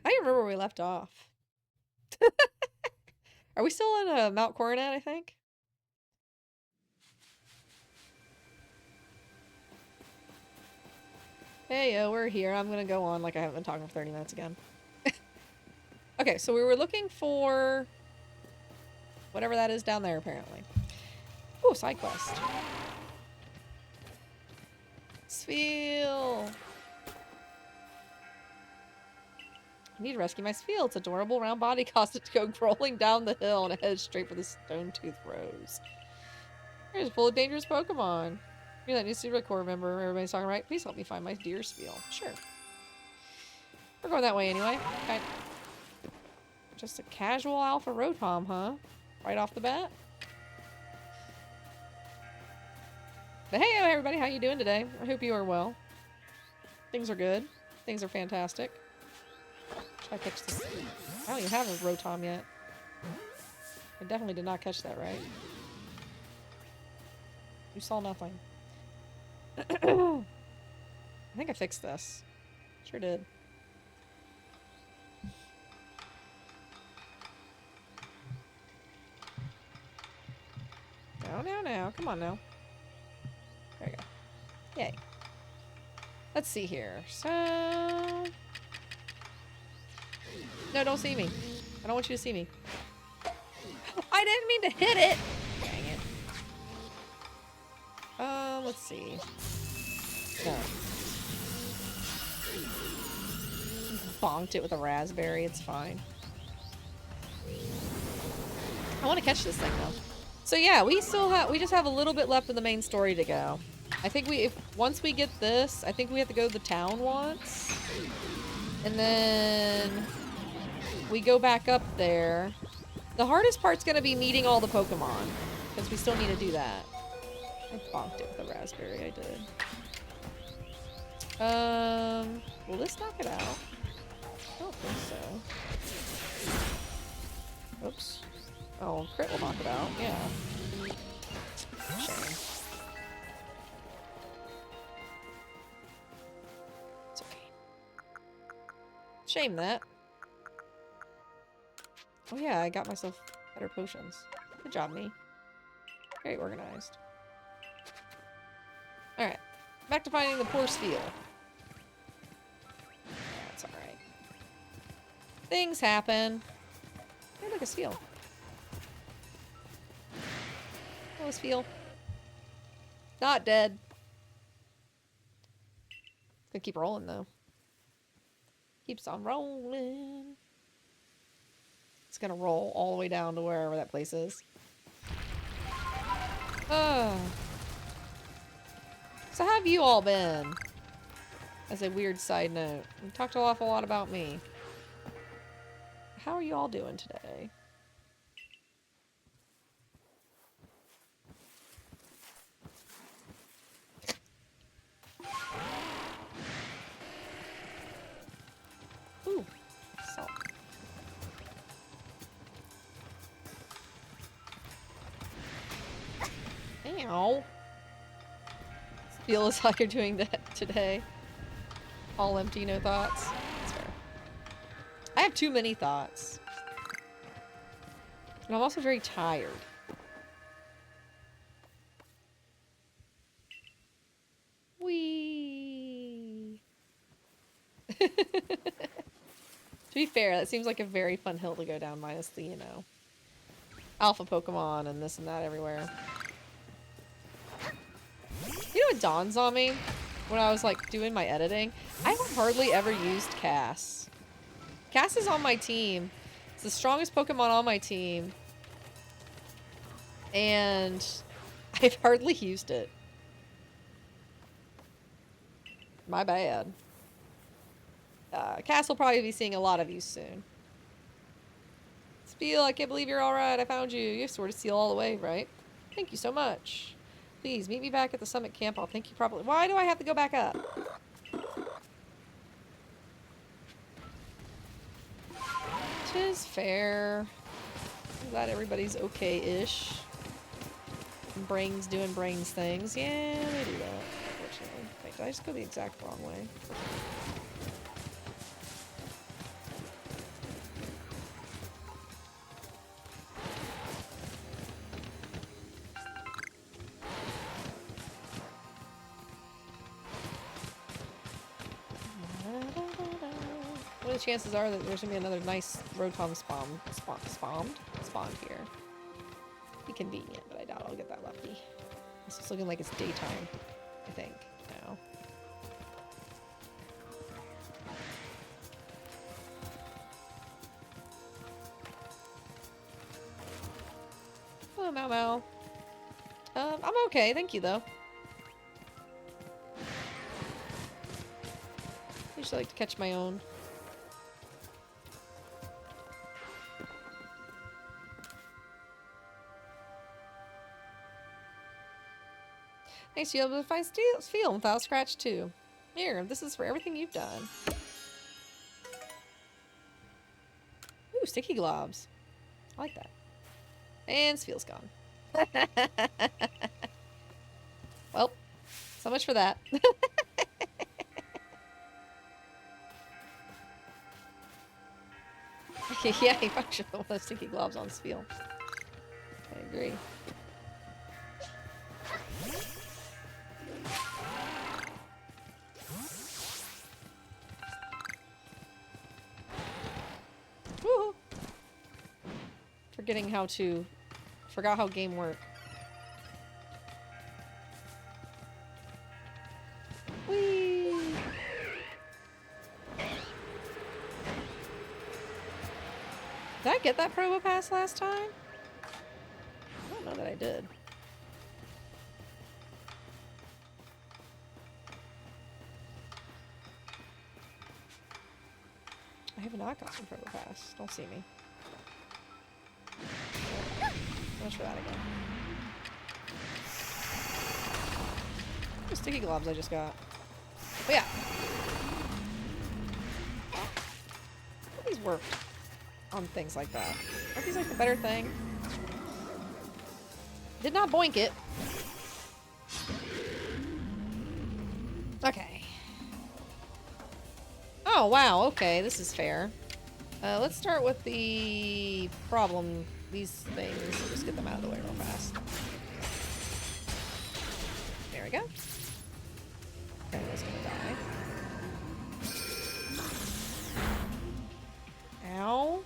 I don't remember where we left off. Are we still in Mount Coronet, I think? Hey, yo, we're here. I'm gonna go on like I haven't been talking for 30 minutes again. Okay, so we were looking for whatever that is down there, apparently. Ooh, side quest. Sfeel! I need to rescue my Sfeel. It's adorable round body caused it to go crawling down the hill and it heads straight for the stone tooth rose. Here's full of dangerous Pokemon. You're that new Super Corps member everybody's talking right. Please help me find my deer Sfeel. Sure. We're going that way anyway. Okay. Just a casual alpha Rotom, huh? Right off the bat. But hey, everybody, how you doing today? I hope you are well. Things are good. Things are fantastic. Should I catch this? I don't even have a Rotom yet. I definitely did not catch that right. You saw nothing. I think I fixed this. Sure did. No. Come on now. There you go. Yay. Let's see here. So... No, don't see me. I don't want you to see me. I didn't mean to hit it! Dang it. Let's see. No. Bonked it with a raspberry. It's fine. I want to catch this thing, though. So yeah, we just have a little bit left of the main story to go. I think once we get this, I think we have to go to the town once. And then we go back up there. The hardest part's gonna be meeting all the Pokemon, because we still need to do that. I bonked it with a raspberry, I did. Will this knock it out? I don't think so. Oops. Oh, crit will knock it out, yeah. Shame. It's okay. Shame that. Oh yeah, I got myself better potions. Good job, me. Very organized. Alright. Back to finding the poor Sfeel. That's alright. Things happen. Hey, look, a Sfeel. Oh, Sfeel. Not dead. It's gonna keep rolling, though. Keeps on rolling. It's gonna roll all the way down to wherever that place is. So how have you all been? As a weird side note. We talked an awful lot about me. How are you all doing today? Ooh, salt. Ow. Feels like you're doing that today. All empty, no thoughts. That's fair. I have too many thoughts. And I'm also very tired. Whee! To be fair, that seems like a very fun hill to go down, minus the, alpha Pokemon and this and that everywhere. You know what dawns on me? When I was, like, doing my editing? I have hardly ever used Cass. Cass is on my team. It's the strongest Pokemon on my team. And I've hardly used it. My bad. Cass will probably be seeing a lot of you soon. Spiel, I can't believe you're alright. I found you. You have Sword of Steel all the way, right? Thank you so much. Please, meet me back at the summit camp. I'll thank you properly. Why do I have to go back up? Tis fair. I'm glad everybody's okay-ish. Brains doing brains things. Yeah, they do that, unfortunately. Wait, did I just go the exact wrong way? the chances are that there's gonna be another nice Rotom spawned here? Be convenient, but I doubt I'll get that lucky. This is looking like it's daytime, I think, now. Oh, Mau Mau. I'm okay, thank you, though. I usually like to catch my own. Nice, you able to find Steel without scratch too. Here, this is for everything you've done. Ooh, sticky globs. I like that. And Spiel's gone. Well, so much for that. Yeah, he probably should put one of those sticky globs on Spiel. I agree. Woohoo! Forgot how game work. Whee! Did I get that promo pass last time? I don't know that I did. I have not gotten promo pass. Don't see me. Let's try that again. What sticky globs I just got? Oh yeah. These worked on things like that. Aren't these like the better thing? Did not boink it. Okay. Oh wow, okay, this is fair. Let's start with the problem. These things. Just get them out of the way real fast. There we go. Okay, that's gonna die. Ow.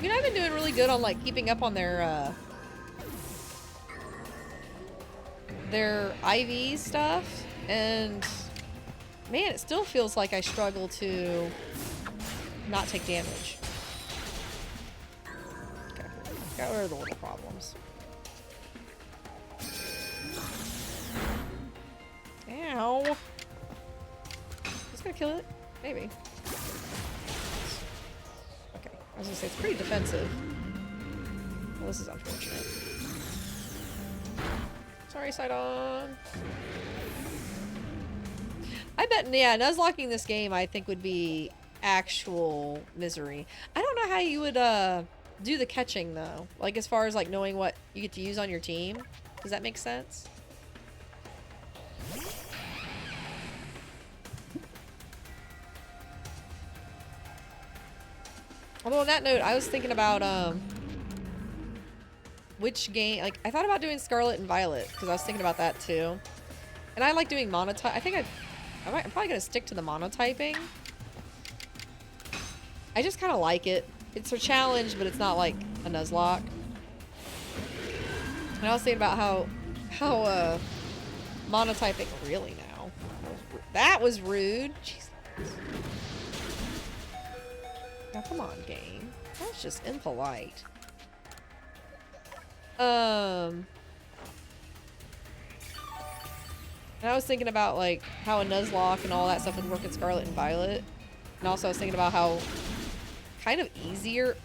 You know, I've been doing really good on like keeping up on their IV stuff, and man, it still feels like I struggle to not take damage. Okay, got rid of the little problems. Ow. Is gonna kill it? Maybe. Okay, I was gonna say it's pretty defensive. Well, this is unfortunate. Sorry, Sidon. I bet, yeah, Nuzlocking this game I think would be actual misery. I don't know how you would do the catching though. Like as far as like knowing what you get to use on your team. Does that make sense? Although on that note, I was thinking about which game, like I thought about doing Scarlet and Violet because I was thinking about that too. And I like doing monotype. I think I'm probably gonna stick to the monotyping. I just kind of like it. It's a challenge, but it's not like a Nuzlocke. And I was thinking about how monotyping really now. That was rude. Jeez. Now come on, game. That's just impolite. And I was thinking about like how a Nuzlocke and all that stuff would work in Scarlet and Violet. And also I was thinking about how kind of easier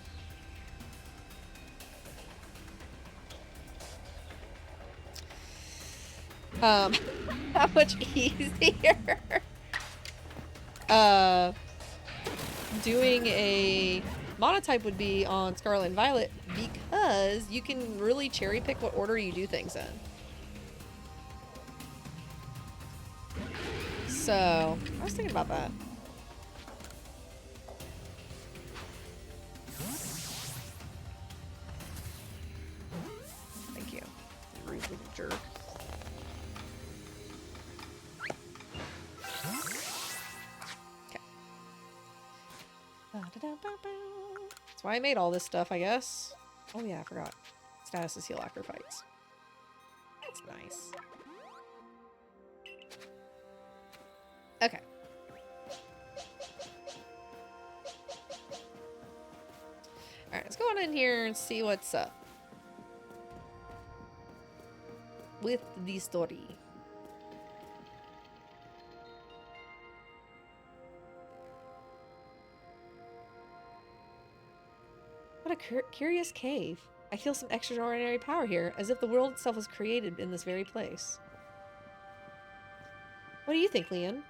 how much easier doing a monotype would be on Scarlet and Violet because you can really cherry pick what order you do things in. So, I was thinking about that. Thank you. You rude little jerk. Okay. That's why I made all this stuff, I guess. Oh yeah, I forgot. Status is heal after fights. That's nice. Okay. Alright, let's go on in here and see what's up with the story. What a curious cave. I feel some extraordinary power here, as if the world itself was created in this very place. What do you think, Leon?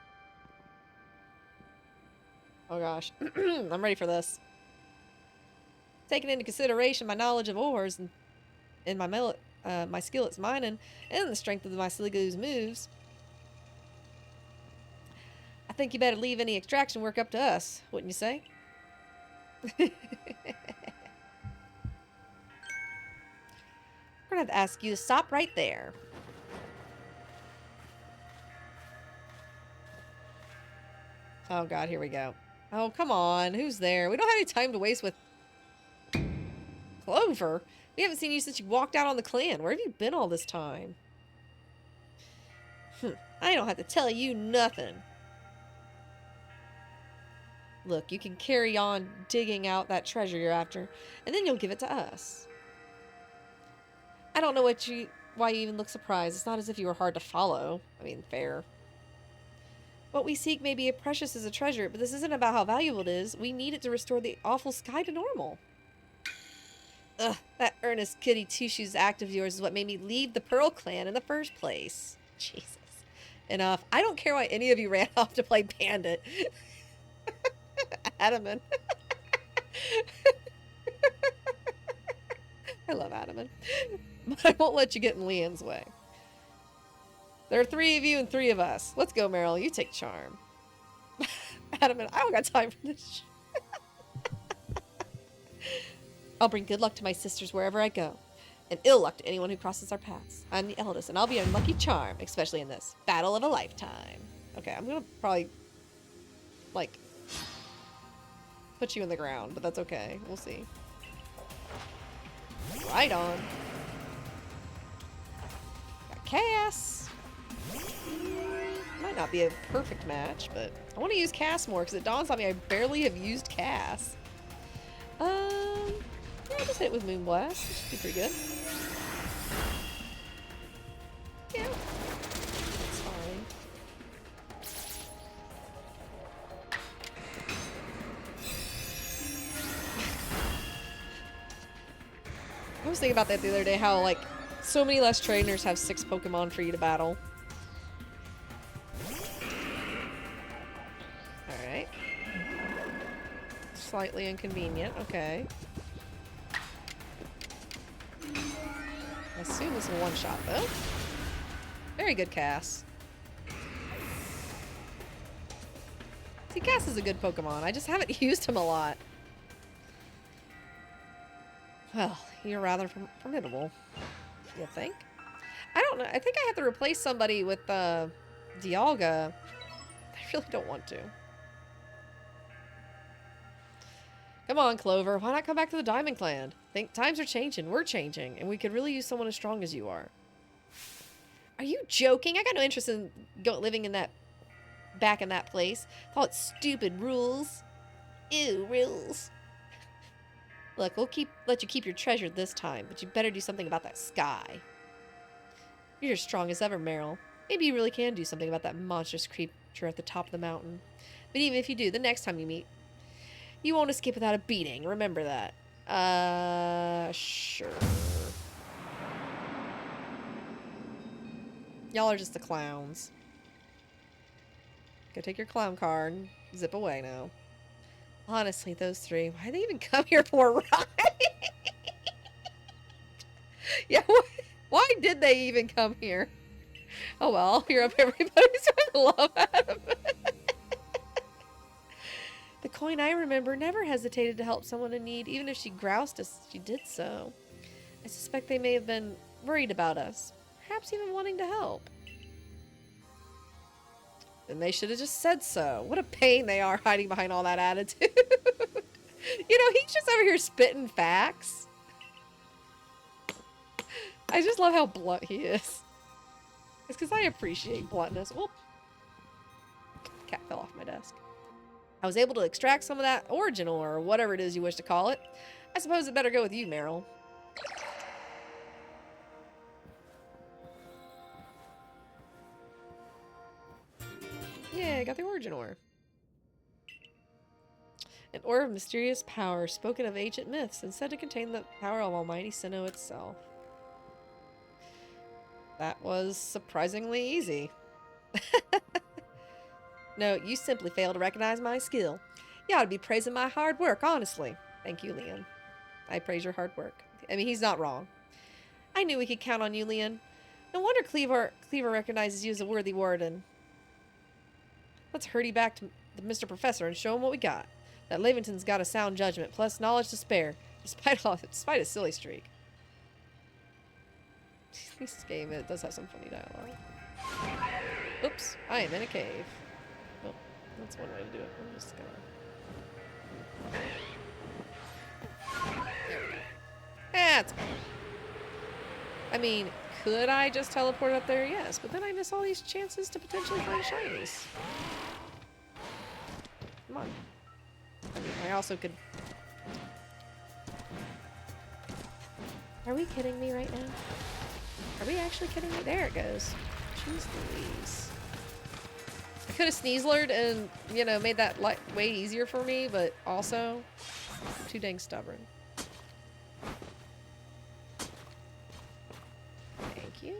Oh gosh. I'm ready for this. Taking into consideration my knowledge of ores and my skill at mining and the strength of my Sligo's moves, I think you better leave any extraction work up to us, wouldn't you say? I'm gonna have to ask you to stop right there. Oh god, here we go. Oh, come on. Who's there? We don't have any time to waste with Clover. We haven't seen you since you walked out on the clan. Where have you been all this time? I don't have to tell you nothing. Look, you can carry on digging out that treasure you're after, and then you'll give it to us. I don't know why you even look surprised. It's not as if you were hard to follow. I mean, fair. What we seek may be as precious as a treasure, but this isn't about how valuable it is. We need it to restore the awful sky to normal. Ugh, that earnest goody two-shoes act of yours is what made me leave the Pearl Clan in the first place. Jesus. Enough. I don't care why any of you ran off to play Bandit. Adaman. I love Adaman. But I won't let you get in Leon's way. There are 3 of you and 3 of us. Let's go, Meryl. You take charm. Adaman, I don't got time for this. I'll bring good luck to my sisters wherever I go, and ill luck to anyone who crosses our paths. I'm the eldest, and I'll be a lucky charm, especially in this battle of a lifetime. Okay, I'm gonna probably, like, put you in the ground, but that's okay. We'll see. Right on. Got Cass. Might not be a perfect match, but I want to use Cass more, because it dawns on me I barely have used Cass. Yeah, I'll just hit it with Moonblast. It should be pretty good. Yeah. It's fine. I was thinking about that the other day, how, like, so many less trainers have 6 Pokemon for you to battle. Alright. Slightly inconvenient, okay. I assume this is a one-shot, though. Very good, Cass. See, Cass is a good Pokemon. I just haven't used him a lot. Well, you're rather formidable. You think? I don't know. I think I have to replace somebody with Dialga. I really don't want to. Come on, Clover. Why not come back to the Diamond Clan? Think times are changing. We're changing. And we could really use someone as strong as you are. Are you joking? I got no interest in living in that... back in that place. Call it stupid rules. Ew, rules. Look, we'll let you keep your treasure this time, but you better do something about that sky. You're as strong as ever, Meryl. Maybe you really can do something about that monstrous creature at the top of the mountain. But even if you do, the next time you meet, you won't escape without a beating. Remember that. Sure. Y'all are just the clowns. Go take your clown card and zip away now. Honestly, those 3, why'd they even come here for a ride? Yeah, why did they even come here? Oh well, I'll hear up everybody's love at them. The coin I remember never hesitated to help someone in need, even if she groused us, she did so. I suspect they may have been worried about us, perhaps even wanting to help. Then they should have just said so. What a pain they are hiding behind all that attitude. You know, he's just over here spitting facts. I just love how blunt he is. It's because I appreciate bluntness. Well, cat fell off my desk. I was able to extract some of that origin ore, or whatever it is you wish to call it. I suppose it better go with you, Meryl. Yeah, I got the origin ore. An ore of mysterious power, spoken of ancient myths, and said to contain the power of Almighty Sinnoh itself. That was surprisingly easy. No, you simply fail to recognize my skill. You ought to be praising my hard work, honestly. Thank you, Leon. I praise your hard work. I mean, he's not wrong. I knew we could count on you, Leon. No wonder Cleaver recognizes you as a worthy warden. Let's hurry back to Mr. Professor and show him what we got. That Laventon's got a sound judgment, plus knowledge to spare, despite his silly streak. This game, it does have some funny dialogue. Oops, I am in a cave. Oh, that's one way to do it. I'm just gonna... There we go. That's better. I mean, could I just teleport up there? Yes, but then I miss all these chances to potentially find shinies. Come on. I mean, I also could... Are we kidding me right now? Are we actually kidding me? There it goes. Jeez Louise. I could have sneezelered and, you know, made that way easier for me, but also, I'm too dang stubborn. Thank you.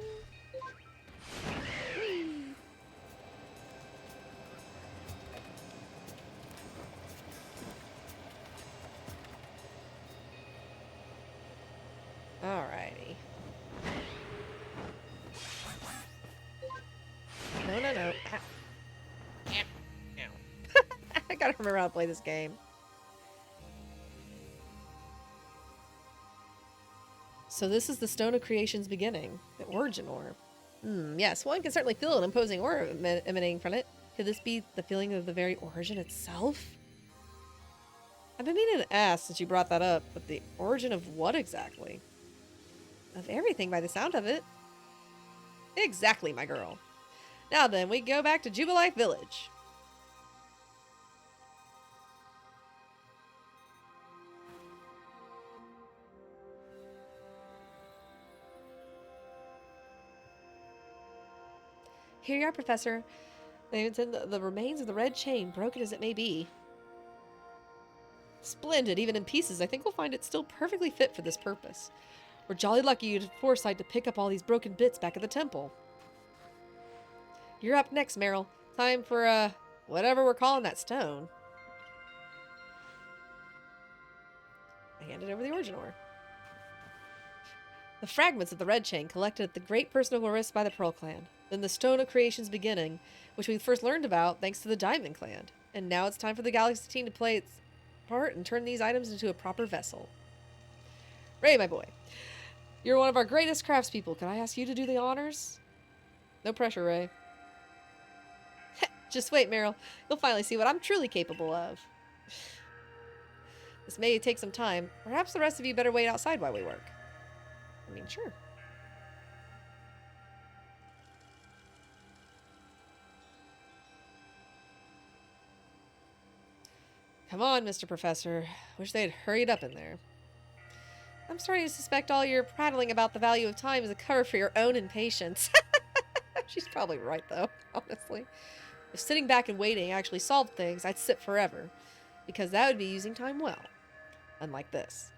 Whee. Alrighty. No. I gotta remember how to play this game. So this is the Stone of Creation's beginning, the origin ore. Yes, one can certainly feel an imposing aura emanating from it. Could this be the feeling of the very origin itself? I've been meaning to ask since you brought that up, but the origin of what exactly? Of everything by the sound of it. Exactly, my girl. Now then, we go back to Jubilife Village. Here you are, Professor. The remains of the red chain, broken as it may be. Splendid, even in pieces. I think we'll find it still perfectly fit for this purpose. We're jolly lucky you had foresight to pick up all these broken bits back at the temple. You're up next, Meryl. Time for, whatever we're calling that stone. I handed over the origin ore. The fragments of the red chain collected at the great personal risk by the Pearl Clan. Then the Stone of Creation's beginning, which we first learned about thanks to the Diamond Clan. And now it's time for the Galaxy team to play its part and turn these items into a proper vessel. Ray, my boy. You're one of our greatest craftspeople. Can I ask you to do the honors? No pressure, Ray. Just wait, Meryl. You'll finally see what I'm truly capable of. This may take some time. Perhaps the rest of you better wait outside while we work. I mean, sure. Come on, Mr. Professor. Wish they'd hurried up in there. I'm starting to suspect all your prattling about the value of time is a cover for your own impatience. She's probably right, though, honestly. If sitting back and waiting actually solved things, I'd sit forever. Because that would be using time well. Unlike this.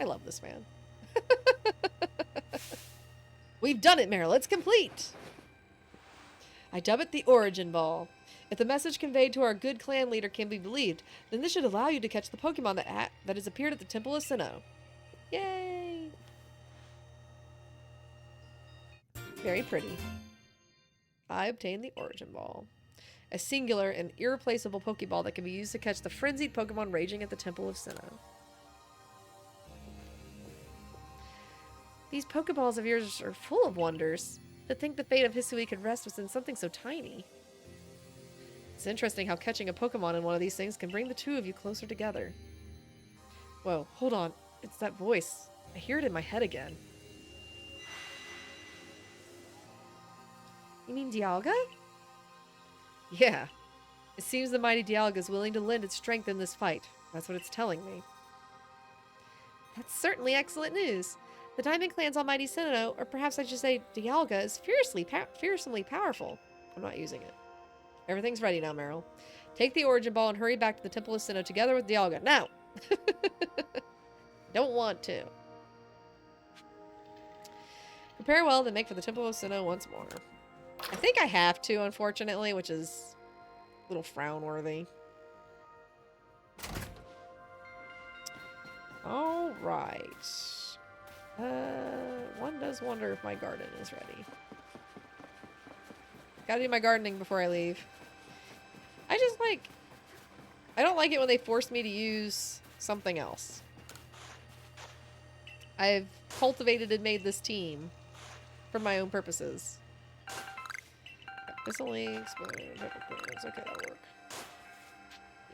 I love this man. We've done it, Meryl. It's complete. I dub it the Origin Ball. If the message conveyed to our good clan leader can be believed, then this should allow you to catch the Pokemon that has appeared at the Temple of Sinnoh. Yay! Very pretty. I obtained the Origin Ball. A singular and irreplaceable Pokeball that can be used to catch the frenzied Pokemon raging at the Temple of Sinnoh. These Pokeballs of yours are full of wonders. To think the fate of Hisui could rest within something so tiny. It's interesting how catching a Pokemon in one of these things can bring the two of you closer together. Whoa, hold on. It's that voice. I hear it in my head again. You mean Dialga? Yeah. It seems the mighty Dialga is willing to lend its strength in this fight. That's what it's telling me. That's certainly excellent news. The Diamond Clan's almighty Sinnoh, or perhaps I should say Dialga, is fearsomely powerful. I'm not using it. Everything's ready now, Meryl. Take the Origin Ball and hurry back to the Temple of Sinnoh together with Dialga. Now! Don't want to. Prepare well, then make for the Temple of Sinnoh once more. I think I have to, unfortunately, which is a little frown-worthy. Alright. One does wonder if my garden is ready. Gotta do my gardening before I leave. I just like... I don't like it when they force me to use something else. I've cultivated and made this team for my own purposes. Thistle links, okay, that'll work.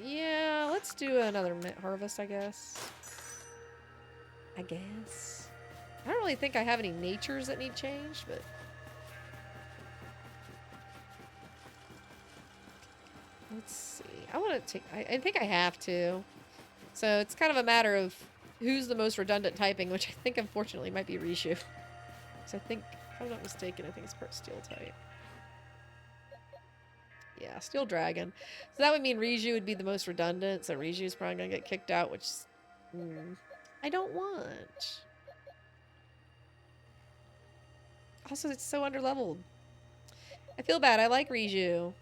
Yeah, let's do another harvest, I guess. I don't really think I have any natures that need changed, but... Let's see. I want to take... I think I have to. So it's kind of a matter of who's the most redundant typing, which I think, unfortunately, might be Rishu. So I think, if I'm not mistaken, I think it's part Steel type. Yeah, Steel Dragon. So that would mean Riju would be the most redundant, so Riju's probably going to get kicked out, which I don't want. Also, it's so underleveled. I feel bad. I like Riju.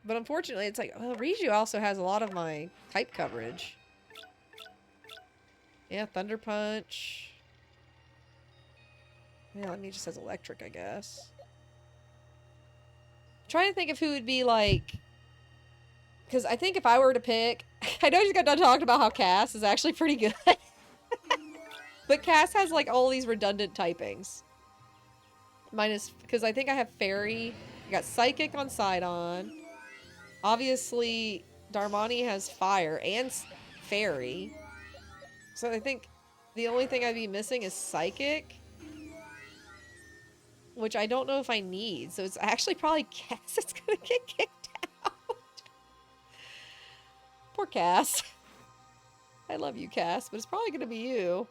But unfortunately, it's like, well, Riju also has a lot of my type coverage. Yeah, Thunder Punch. Yeah, I mean, it just has electric, I guess. I'm trying to think of who would be like... Because I think if I were to pick... I know you got done talking about how Cass is actually pretty good. But Cass has like all these redundant typings. Minus... Because I think I have Fairy. I got Psychic on Sidon. Obviously, Darmani has Fire and Fairy. So I think the only thing I'd be missing is Psychic. Which I don't know if I need. So it's actually probably Cass that's gonna get kicked out. Poor Cass. I love you, Cass, but it's probably gonna be you.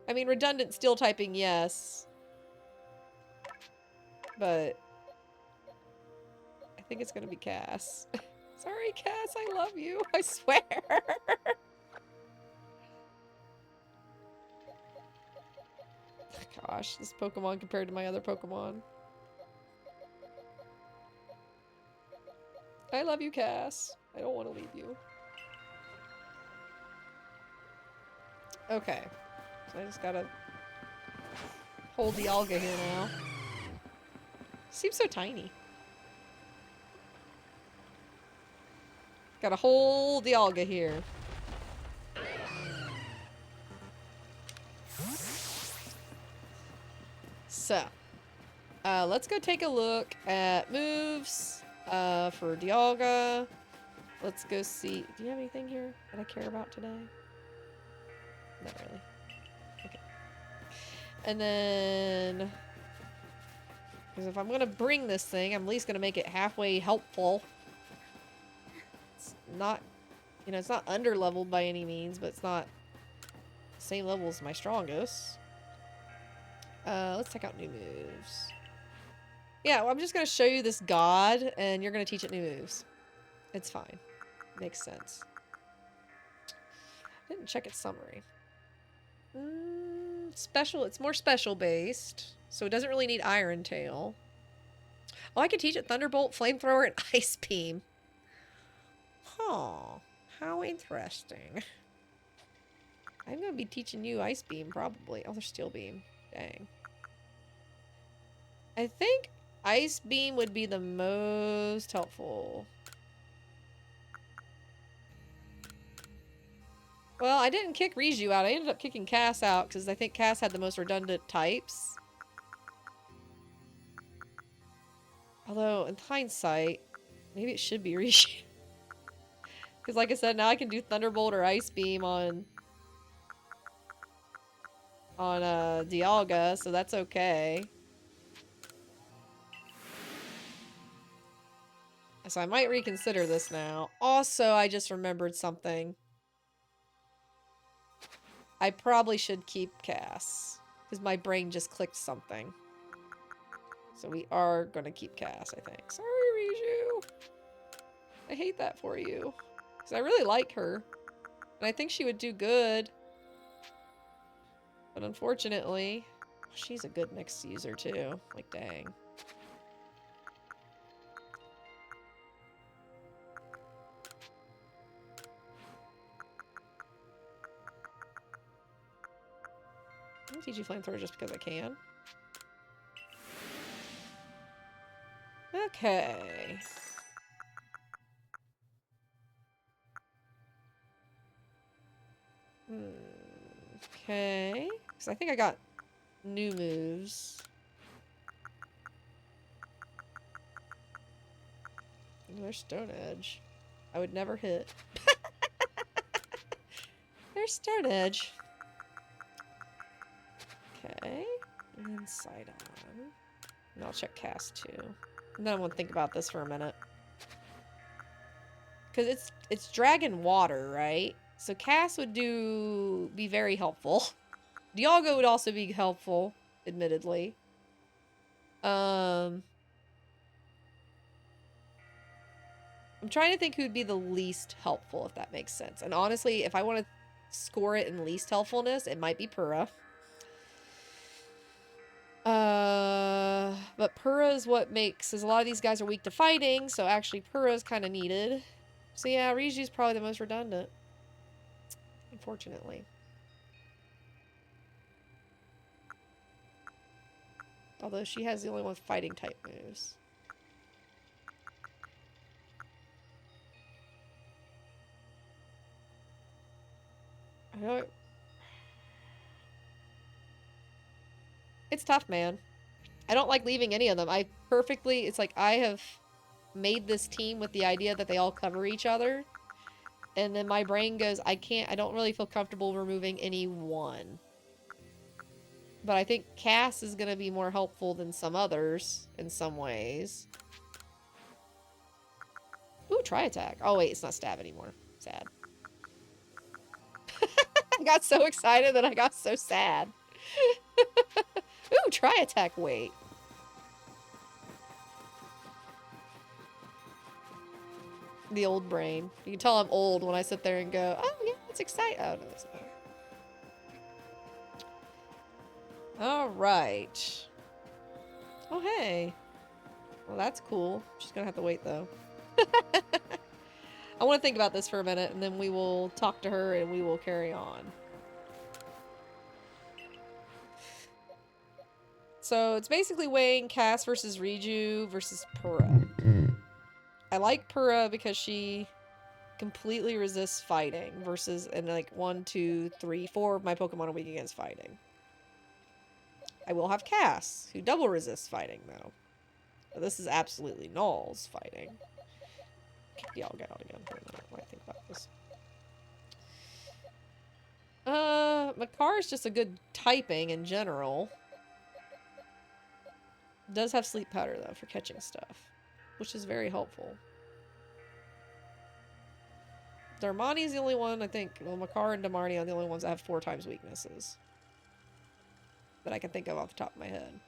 I mean, redundant steel typing, yes. But I think it's gonna be Cass. Sorry, Cass, I love you. I swear. Gosh, this Pokemon compared to my other Pokemon. I love you, Cass. I don't want to leave you. Okay. So I just gotta hold the Dialga here now. Seems so tiny. Gotta hold the Dialga here. So, let's go take a look at moves for Dialga. Let's go see. Do you have anything here that I care about today? Not really. Okay. And then, because if I'm going to bring this thing, I'm at least going to make it halfway helpful. It's not, you know, it's not under-leveled by any means, but it's not the same level as my strongest. Let's check out new moves. Yeah, well, I'm just going to show you this god, and you're going to teach it new moves. It's fine. Makes sense. Didn't check its summary. Special. It's more special based, so it doesn't really need Iron Tail. Oh, I can teach it Thunderbolt, Flamethrower, and Ice Beam. Huh. How interesting. I'm going to be teaching you Ice Beam, probably. Oh, there's Steel Beam. Dang. I think Ice Beam would be the most helpful. Well, I didn't kick Riju out. I ended up kicking Cass out because I think Cass had the most redundant types. Although, in hindsight, maybe it should be Rishi. Because like I said, now I can do Thunderbolt or Ice Beam on Dialga, so that's okay. So I might reconsider this now. Also, I just remembered something. I probably should keep Cass. Because my brain just clicked something. So we are going to keep Cass, I think. Sorry, Riju. I hate that for you. Because I really like her. And I think she would do good. But unfortunately, she's a good mixed user too. Like, dang. I'm gonna teach you Flamethrower just because I can. Okay. Okay. Because I think I got new moves. There's Stone Edge. I would never hit. There's Stone Edge. Okay. And then Sidon. And I'll check Cast too. And then I'm gonna think about this for a minute. Because it's Dragon Water, right? So Cass would be very helpful. Dialga would also be helpful, admittedly. I'm trying to think who'd be the least helpful, if that makes sense. And honestly, if I want to score it in least helpfulness, it might be Purah. But Purah is what makes, because a lot of these guys are weak to fighting, so actually Purah is kind of needed. So yeah, Riju's probably the most redundant. Unfortunately. Although she has the only one with fighting type moves. I know it's tough, man. I don't like leaving any of them. It's like I have made this team with the idea that they all cover each other. And then my brain goes, I don't really feel comfortable removing any one. But I think Cass is going to be more helpful than some others in some ways. Ooh, try attack. Oh, wait, it's not stab anymore. Sad. I got so excited that I got so sad. Ooh, try attack. Wait. The old brain. You can tell I'm old when I sit there and go, oh, yeah, it's exciting. Oh, no, it's not. Alright. Oh, hey. Well, that's cool. She's gonna have to wait, though. I want to think about this for a minute, and then we will talk to her, and we will carry on. So, it's basically weighing Cass versus Riju versus Purah. I like Purah because she completely resists fighting versus, and like 1, 2, 3, 4 of my Pokemon are weak against fighting. I will have Cass, who double resists fighting, though. But this is absolutely Null's fighting. Kick the Dialga out again for a minute while I think about this. Makar is just a good typing in general. Does have Sleep Powder, though, for catching stuff, which is very helpful. Darmani is the only one, I think. Well, Makar and Damarni are the only ones that have 4 times weaknesses that I can think of off the top of my head.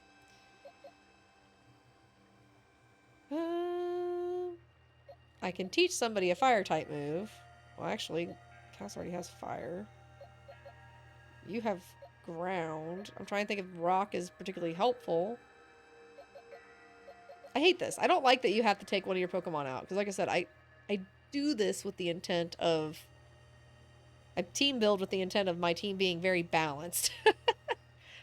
I can teach somebody a fire type move. Well, actually, Cass already has fire. You have ground. I'm trying to think if rock is particularly helpful. I hate this. I don't like that you have to take one of your Pokemon out. Because like I said, I do this with the intent of... I team build with the intent of my team being very balanced.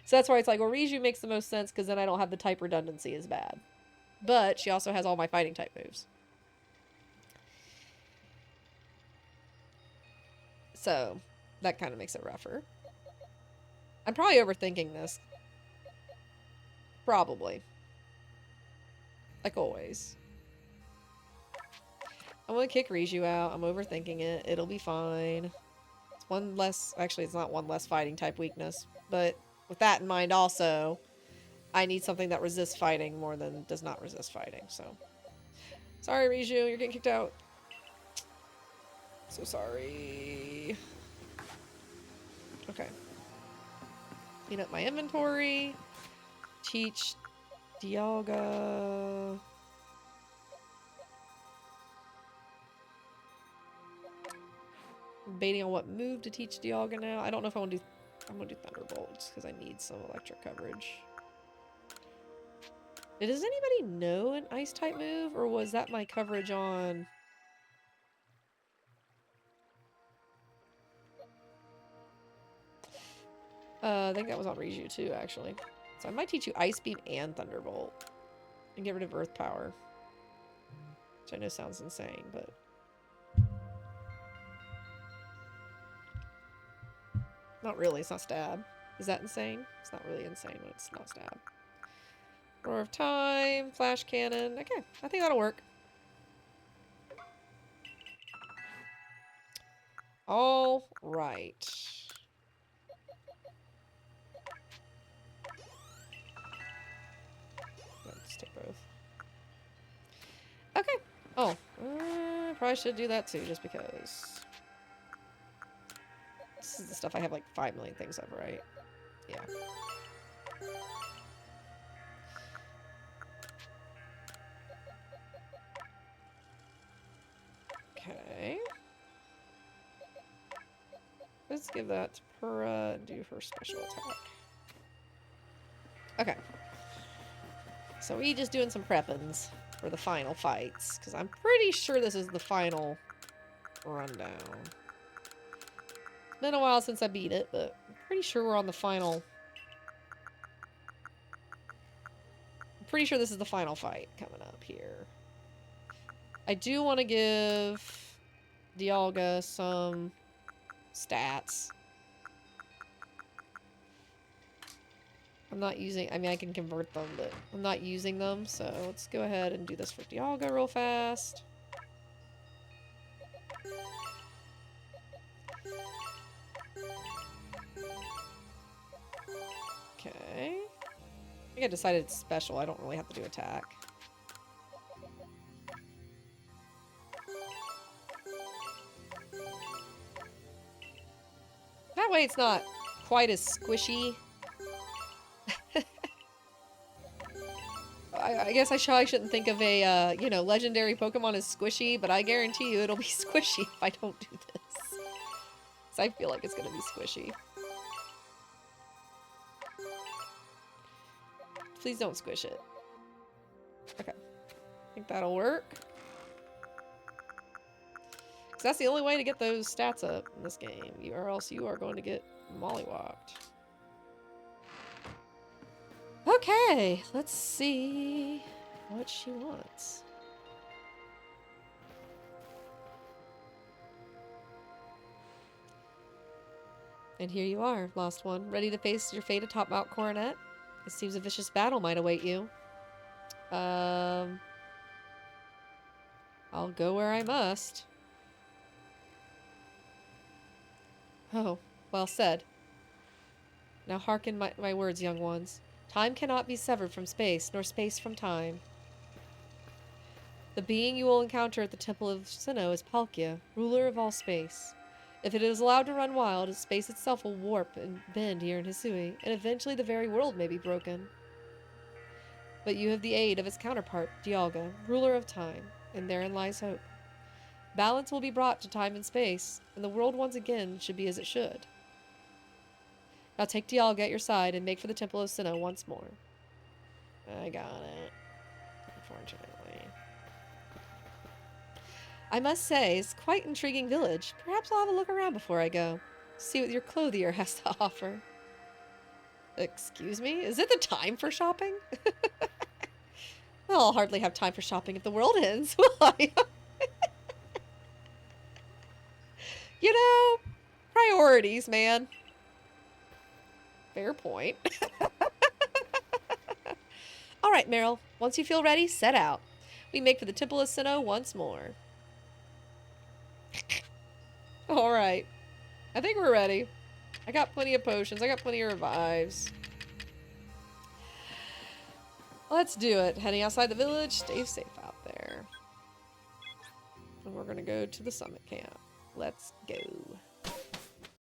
So that's why it's like, well, Riju makes the most sense because then I don't have the type redundancy as bad. But she also has all my fighting type moves. So that kind of makes it rougher. I'm probably overthinking this. Probably. Like always. I'm gonna kick Riju out. I'm overthinking it. It'll be fine. It's one less... Actually, it's not one less fighting type weakness. But with that in mind also, I need something that resists fighting more than does not resist fighting, so... Sorry, Riju. You're getting kicked out. So sorry. Okay. Clean up my inventory. Teach Dialga... Debating on what move to teach Dialga now. I don't know if I want to do... I'm going to do Thunderbolt just because I need some electric coverage. Does anybody know an Ice-type move? Or was that my coverage on... I think that was on Riju too, actually. So I might teach you Ice Beam and Thunderbolt. And get rid of Earth Power. Which I know sounds insane, but... Not really, it's not stab. Is that insane? It's not really insane when it's not stab. Roar of Time, Flash Cannon. Okay, I think that'll work. All right. Let's take both. Okay. Oh, probably should do that too, just because. This is the stuff I have like 5 million things of, right? Yeah. Okay. Let's give that to Purah and do her special attack. Okay. So we just doing some preppins for the final fights, because I'm pretty sure this is the final rundown. It's been a while since I beat it, but I'm pretty sure we're on the final... I'm pretty sure this is the final fight coming up here. I do want to give Dialga some stats. I'm not using... I mean, I can convert them, but I'm not using them, so let's go ahead and do this for Dialga real fast. Okay. I think I decided it's special. I don't really have to do attack. That way it's not quite as squishy. I guess I shouldn't think of a, you know, legendary Pokemon as squishy, but I guarantee you it'll be squishy if I don't do this. Because I feel like it's going to be squishy. Please don't squish it. Okay. I think that'll work. Because that's the only way to get those stats up in this game. Or else you are going to get mollywopped. Okay, let's see what she wants. And here you are, Lost One, ready to face your fate atop Mount Coronet. It seems a vicious battle might await you. I'll go where I must. Oh, well said. Now hearken my words, young ones. Time cannot be severed from space, nor space from time. The being you will encounter at the Temple of Sinnoh is Palkia, ruler of all space. If it is allowed to run wild, space itself will warp and bend here in Hisui, and eventually the very world may be broken. But you have the aid of its counterpart, Dialga, ruler of time, and therein lies hope. Balance will be brought to time and space, and the world once again should be as it should. Now take Dialga at your side and make for the Temple of Sinnoh once more. I got it. Unfortunately. I must say, it's quite an intriguing village. Perhaps I'll have a look around before I go. See what your clothier has to offer. Excuse me? Is it the time for shopping? Well, I'll hardly have time for shopping if the world ends, will I? You know, priorities, man. Fair point. Alright, right, Meryl. Once you feel ready, set out. We make for the Temple of Sinnoh once more. All right. I think we're ready. I got plenty of potions. I got plenty of revives. Let's do it. Heading outside the village. Stay safe out there. And we're going to go to the summit camp. Let's go.